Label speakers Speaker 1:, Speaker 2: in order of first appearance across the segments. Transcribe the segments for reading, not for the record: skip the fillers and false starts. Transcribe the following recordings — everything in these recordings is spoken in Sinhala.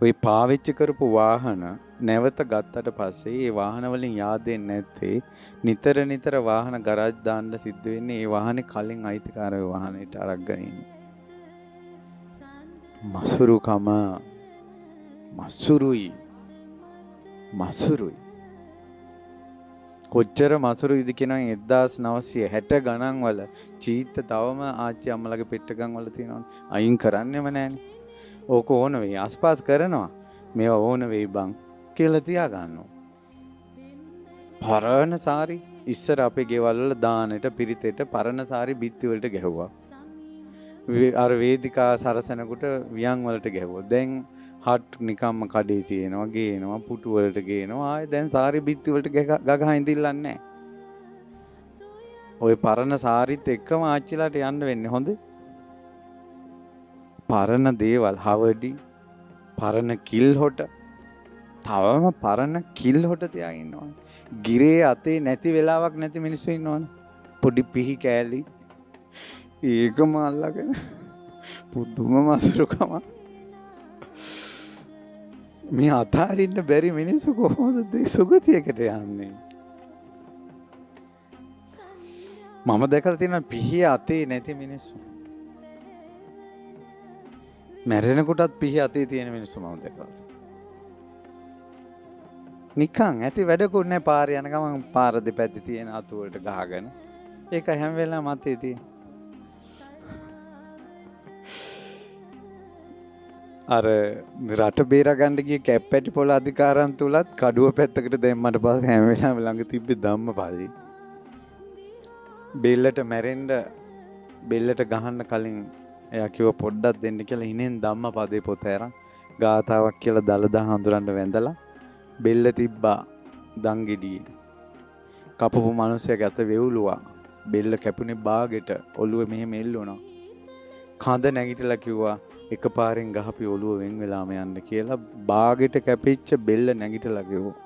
Speaker 1: ওই පාවිච්චි කරපු වාහන නැවත ගත්තට පස්සේ ඒ වාහන වලින් yaadෙන්නේ නැත්තේ නිතර නිතර වාහන ගරාජ් දාන්න සිද්ධ වෙන්නේ ඒ වාහනේ කලින් අයිතිකාරයෝ වාහනේට අරගෙන ඉන්නේ. මසුරුකම මසුරුයි කොච්චර මසුරුයිද කියනවා 1960 ගණන් වල චීත්ත තවම ආච්චි අම්මලගේ පෙට්ටගම් වල තියෙනවනේ අයින් කරන්නෙම නැහනේ. ඕක ඕන වෙයි ආස්පාස් කරනවා මේවා ඕන වෙයි බං කියලා තියා ගන්නවා. පරණ සාරි ඉස්සර අපේ ගෙවල් වල දානෙට පිරිතෙට පරණ සාරි බිත්ති වලට ගැහුවා. අර වේදිකා සරසනකොට වියන් වලට ගැහුවා. දැන් හට් නිකම්ම කඩේ තියෙනවා ගේනවා පුටු වලට ගේනවා. ආයේ දැන් සාරි බිත්ති වලට ගගහා ඉඳිල්ලන්නේ නැහැ. ওই පරණ සාරිත් එක්කම ආච්චිලාට යන්න වෙන්නේ හොඳ. පරණ දේවල් හවඩි පරණ කිල් හොට තවම පරණ කිල් හොට තියාගෙන ඉන්නවා. ගිරේ අතේ නැති වෙලාවක් නැති මිනිස්සු ඉන්නවනේ. පොඩි පිහි කෑලි ඒකම අල්ලගෙන පුදුම මසුරුකම. මේ අතාරින්න බැරි මිනිස්සු කොහොමද සුගතියකට යන්නේ? මම දැකලා තියෙනවා පිහි අතේ නැති මිනිස්සු. මැරෙනකොටත් පිහි අතේ තියෙන මිනිස්සු මම දැකලා තියෙනවා. නිකන් ඇති වැඩකුත් නැහැ පාරේ යන ගමන් පාර දෙපැත්තේ තියෙන අතු වලට ගහගෙන. ඒක හැම වෙලාවෙම අතේ තියෙන. අර රට බේරා ගන්න ගිය කැප්පැටි පොළ අධිකාරම් තුලත් කඩුව පැත්තකට දැම්මට පස්සේ හැම වෙලාවෙම ළඟ තිබ්බේ ධම්මපදේ. බෙල්ලට මැරෙන්න බෙල්ලට ගහන්න කලින් එයා කිව්ව පොඩ්ඩක් දෙන්න කියලා ඉනෙන් ධම්මපදේ පොත අරන් ගාතාවක් කියලා දලදා හඳුරන්න වැඳලා බෙල්ල තිබ්බා දංගෙඩියේ. කපපු මිනිහයාගේ අත වෙවුලුවා. බෙල්ල කැපුණේ බාගෙට ඔළුව මෙහෙම එල්ලුණා. කඳ නැගිටලා කිව්වා එකපාරෙන් ගහපි ඔළුව වෙන් වෙලාම යන්න කියලා බාගෙට කැපිච්ච බෙල්ල නැගිටලා කිව්වා.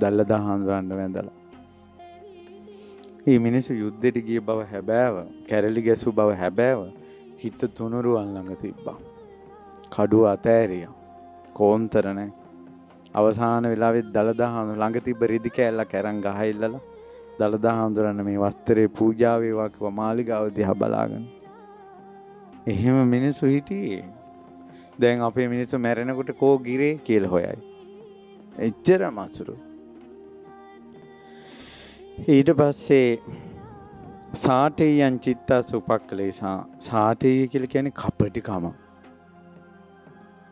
Speaker 1: දලදා හඳුරන්න වැඳලා. මේ මිනිස්සු යුද්ධෙට ගිය බව හැබෑව, කැරලි ගැසු බව හැබෑව හිත තුනුරුවන් ළඟ තිබ්බා. කඩුව අතෑරියා. කෝන්තර නැහැ. අවසාන වෙලාවෙත් දලදා හඳුර ළඟ තිබ්බ රිදි කෑල්ලක් අරන් ගහයිල්ලලා දලදා හඳුරන්න මේ වස්ත්‍රේ පූජා වේවා කිව්වා මාලිගාව දිහා බලාගෙන. එහෙම මිනිස්සු හිටියේ. දැන් අපේ මිනිස්සු මැරෙනකොට කෝ ගිරේ කියලා හොයයි. එච්චර මසුරු. ඊට පස්සේ සාටේයන් චිත්තස් උපක්ඛලේසා සාටේය කියලා කියන්නේ කපටිකම.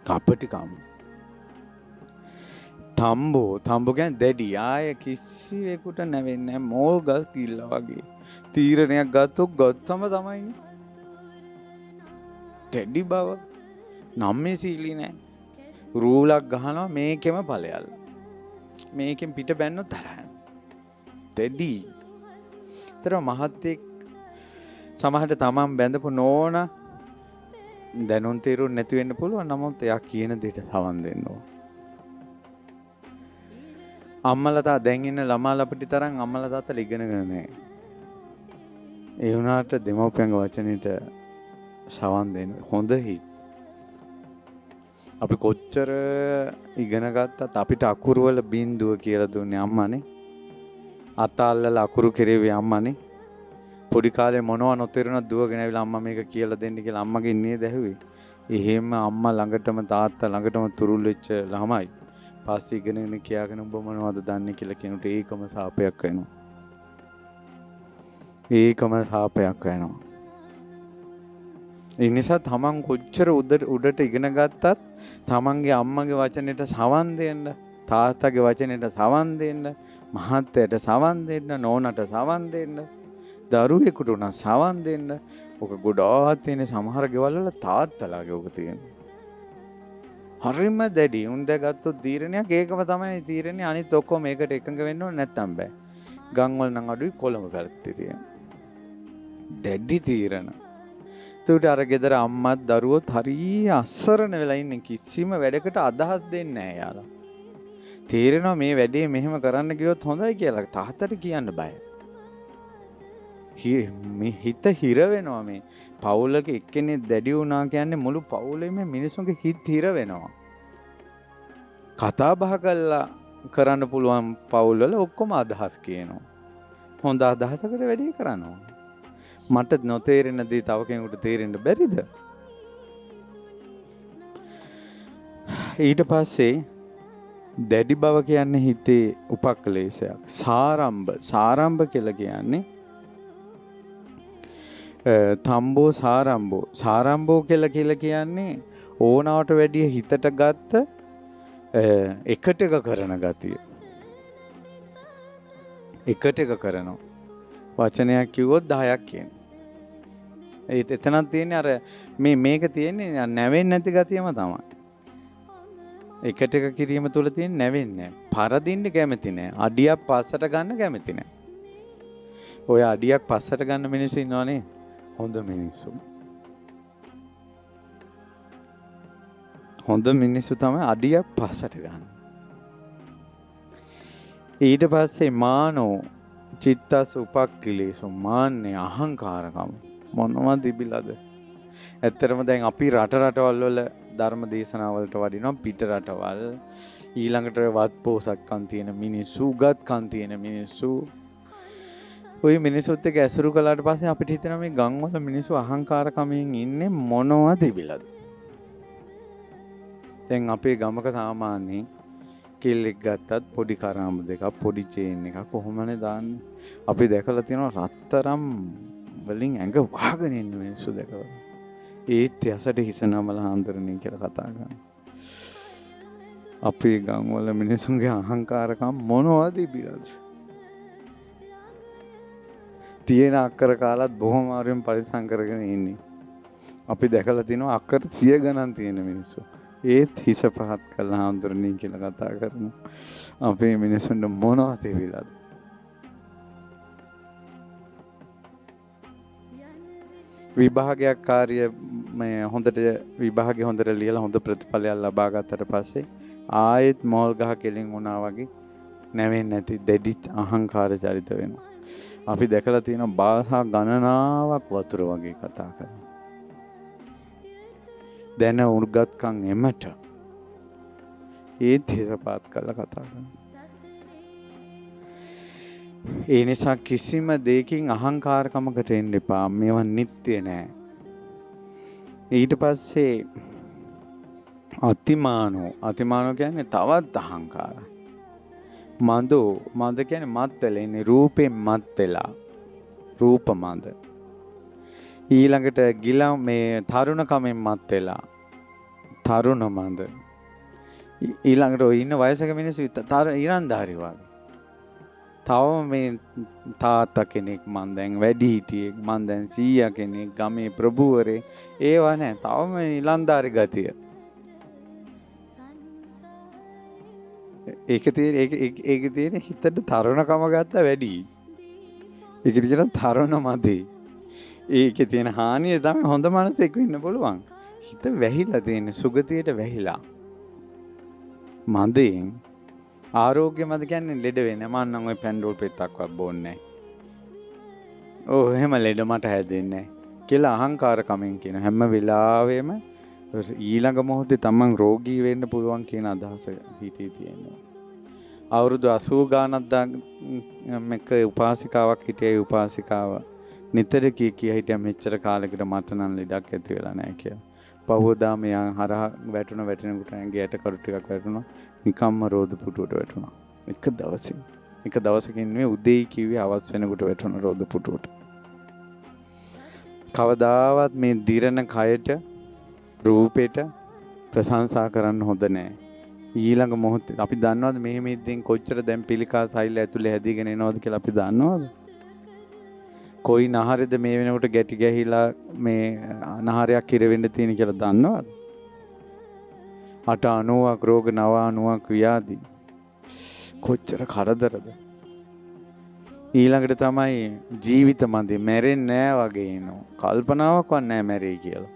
Speaker 1: කපටිකම. තම්බෝ කියන්නේ දැඩි ආය කිසිවෙකුට නැවෙන්නේ නැහැ. මෝල් ගස් කිල්ලා වගේ. තීරණයක් ගත්තොත් ගත්තම තමයිනේ. දැඩි බව නම්මේ සීලී නැහැ. රූලක් ගහනවා මේකෙම ඵලයල්. මේකෙන් පිට බැන්නොත් තරහයි. දැඩි. තර මහත්තයෙක් සමහරට තමන් බැඳපු නෝන දැනුම් තීරුම් නැති වෙන්න පුළුවන්. නමුත් එයා කියන දෙයට සවන් දෙන්න ඕන. අම්මලා තා දැන් ඉන්න ළමා ලපටි තරම් අම්මලා තාත්තලා ඉගෙනගෙන නැහැ. ඒ වුණාට දෙමව්පියන්ගේ වචනෙට සවන් දෙන්න හොඳ හිත්. අපි කොච්චර ඉගෙන ගත්තත් අපිට අකුරු වල බින්දුව කියලා දුන්නේ අම්මානේ. අතල්ලලා අකුරු කෙරෙව්වේ අම්මානේ. පොඩි කාලේ මොනවා නොතේරුණා දුවගෙන ඇවිල්ලා අම්මා මේක කියලා දෙන්න කියලා අම්මගෙන් නේද ඇහුවේ. එහෙම අම්මා ළඟටම තාත්තා ළඟටම තුරුල් වෙච්ච ළමයි. පස්සේ ඉගෙනගෙන කියාගෙන උඹ මොනවද දන්නේ කියලා කෙනුට ඒකම සාපයක් වෙනවා. ඒකම සාපයක් වෙනවා. ඒ නිසා තමන් කොච්චර උඩට ඉගෙන ගත්තත් තමන්ගේ අම්මගේ වචනෙට සවන් දෙන්න, තාත්තගේ වචනෙට සවන් දෙන්න, මහත්තයට සවන් දෙන්න, නෝනට සවන් දෙන්න, දරුවෙකුට උනා සවන් දෙන්න. ඔක ගොඩාක් තියෙන සමහර ගෙවල් වල තාත්තලාගේ ඔක තියෙනවා. හරිම දැඩි. උන් දැගත්තොත් තීරණයක් ඒකම තමයි තීරණේ. අනිත් ඔක්කොම මේකට එකඟ වෙන්න ඕනේ නැත්තම් බෑ. ගම් වල නම් අඩුයි කොළඹ පැත්තේ තියෙන. දැඩි තීරණ. ඒකට අර ගෙදර අම්මත් දරුවොත් හරිය අස්සරණ වෙලා ඉන්නේ. කිසිම වැඩකට අදහස් දෙන්නේ නැහැ යාලා. තීරණා මේ වැඩේ මෙහෙම කරන්න ගියොත් හොඳයි කියලා තාත්තට කියන්න බයයි. මේ හිත හිර වෙනවා. මේ පවුලක එක්කෙනෙක් දැඩි වුණා කියන්නේ මුළු පවුලේම මිනිස්සුන්ගේ හිත හිර වෙනවා. කතා බහ කළා කරන්න පුළුවන් පවුල්වල ඔක්කොම අදහස් කියනවා. හොඳ අදහසකට වැඩි කරනවා. මට නොතේරෙන දේ තව කෙනෙකුට තේරෙන්න බැරිද? ඊට පස්සේ දැඩි බව කියන්නේ හිතේ උපක්ලේශයක්. සාරම්භ කියලා කියන්නේ සාරම්භෝ කියලා කියන්නේ ඕනාවට වැඩිය හිතට ගත්ත එකට එක කරන ගතිය. එකට එක කරනවා. වචනයක් කිව්වොත් 10ක් කියන. එතනක් තියෙන්නේ අර මේක තියෙන්නේ නැවෙන්නේ නැති ගතියම තමයි. එකට එක කිරීම තුළ තියෙන නැවෙන්නේ. පරදින්න කැමති නැහැ. අඩියක් පස්සට ගන්න කැමති නැහැ. ඔය අඩියක් පස්සට ගන්න මිනිස්සු ඉන්නවනේ. හොඳ මිනිස්සු. හොඳ මිනිස්සු තමයි අඩියක් පස්සට ගන්න. ඊට පස්සේ මානෝ චිත්තස් උපක්ඛිලේසු මාන්නේ අහංකාරකම මොනවද තිබිලාද? ඇත්තටම දැන් අපි රටවල් වල ධර්ම දේශනාවලට වඩිනවා පිට රටවල් ඊළඟට වත්පෝසත්කම් තියෙන මිනිස්සු උගත්කම් තියෙන මිනිස්සු ඔය මිනිස්සුත් එක්ක ඇසුරු කළාට පස්සේ අපිට හිතෙනවා මේ ගම්වල මිනිස්සු අහංකාරකමෙන් ඉන්නේ මොනවද තිබිලාද? දැන් අපේ ගමක සාමාන්‍යයෙන් කෙල්ලෙක් ගත්තත් පොඩි කරාම දෙකක් පොඩි චේන් එකක් කොහොමනේ දාන්නේ? අපි දැකලා තියෙනවා රත්තරම් වලින් ඇඟ වහගෙන ඉන්න මිනිස්සු දැකලා. ඒත් යසට හිස නමල හාන්දරණී කියලා කතා කරනවා. අපේ ගම්වල මිනිස්සුන්ගේ අහංකාරකම් මොනවද තිබිලාද? තියෙන අක්කර කාලත් බොහොම ආරෙන් පරිසම් කරගෙන ඉන්නේ. අපි දැකලා තිනවා අක්කර 100 ගණන් තියෙන මිනිස්සු. ඒත් හිස පහත් කළා හඳුරන්නේ කියලා කතා කරනවා. අපේ මිනිස්සුන්ට මොනවද තිබිලාද? විභාගයක් කාර්ය මේ හොඳට විභාගේ හොඳට ලියලා හොඳ ප්‍රතිඵලයක් ලබා ගත්තට පස්සේ ආයෙත් මෝල් ගහ කෙලින් වුණා වගේ නැවෙන්නේ නැති දෙඩි අහංකාර චරිත වෙනවා. අපි දැකලා තියෙන භාෂා ගණනාවක් වතුර වගේ කතා කරනවා. දැන උර්ගත්කම් එමට ඒ තිරපාත් කළා කතා කරනවා. ඒ නිසා කිසිම දෙයකින් අහංකාරකමකට එන්න එපා. මේවා නිත්‍ය නෑ. ඊට පස්සේ අතිමානෝ කියන්නේ තවත් අහංකාරයි. මද කියන්නේ මත් වෙලා ඉන්නේ රූපෙන් මත් වෙලා. රූප මද. ඊළඟට ගිලා මේ තරුණකමෙන් මත් වෙලා. තරුණ මද. ඊළඟට ඔය ඉන්න වයසක මිනිස්සු ඉරන්දාරි වගේ. තවම මේ තාත්තා කෙනෙක් මන් දැන් වැඩි හිටියෙක් මන් දැන් සීයා කෙනෙක් ගමේ ප්‍රභූවරේ ඒවා නැහැ. තවම ඉලන්දාරි ගතිය. ඒක තියෙන හිතට තරුණකම ගත්ත වැඩි. ඒකට කියන තරුණ මදේ. ඒකේ තියෙන හානිය තමයි හොඳ මනසෙක් වෙන්න පුළුවන්. හිත වැහිලා තියෙන සුගතියට වැහිලා. මදෙන් ආරෝග්‍ය මද කියන්නේ ලෙඩ වෙන්නේ. මම නම් ওই පැන්ඩෝල් පෙත්තක්වත් බොන්නේ නැහැ. ඔව් එහෙම ලෙඩ මට හැදෙන්නේ නැහැ කියලා අහංකාරකමෙන් කියන හැම වෙලාවෙම ඊළඟ මොහොතේ තමන් රෝගී වෙන්න පුළුවන් කියන අදහස හිතේ තියෙනවා. අවුරුදු 80 ගානක් මේක උපාසිකාවක් හිටියේ උපාසිකාව නිතර කිය හිටියා මෙච්චර කාලෙකට මට නම් ලෙඩක් ඇති වෙලා නැහැ කියලා. පහවදා මෙයා හරහා වැටෙනකොට ඇඟේ යට කරු ටිකක් වැටුණා. නිකම්ම රෝද පුටුවට වැටුණා. එක දවසකින් නෙවෙයි උදේ කිව්වේ අවස් වෙනකොට වැටුණා රෝද පුටුවට. කවදාවත් මේ දිරණ කයට රූපෙට ප්‍රශංසා කරන්න හොඳ නැහැ. ඊළඟ මොහොතේ අපි දන්නවද මෙහෙම ඉද්දීන් කොච්චර දැන් පිළිකා සෛල ඇතුලේ හැදීගෙන එනවද කියලා අපි දන්නවද? කොයි නහරෙද මේ වෙනකොට ගැටි ගැහිලා මේ නහරයක් කිරවෙන්න තියෙන කියලා දන්නවද? 890ක් රෝග 990ක් ව්‍යාධි. කොච්චර කරදරද? ඊළඟට තමයි ජීවිත මන්දේ මැරෙන්නේ නැහැ වගේ එනවා. කල්පනාවක්වත් නැහැ මැරෙයි කියලා.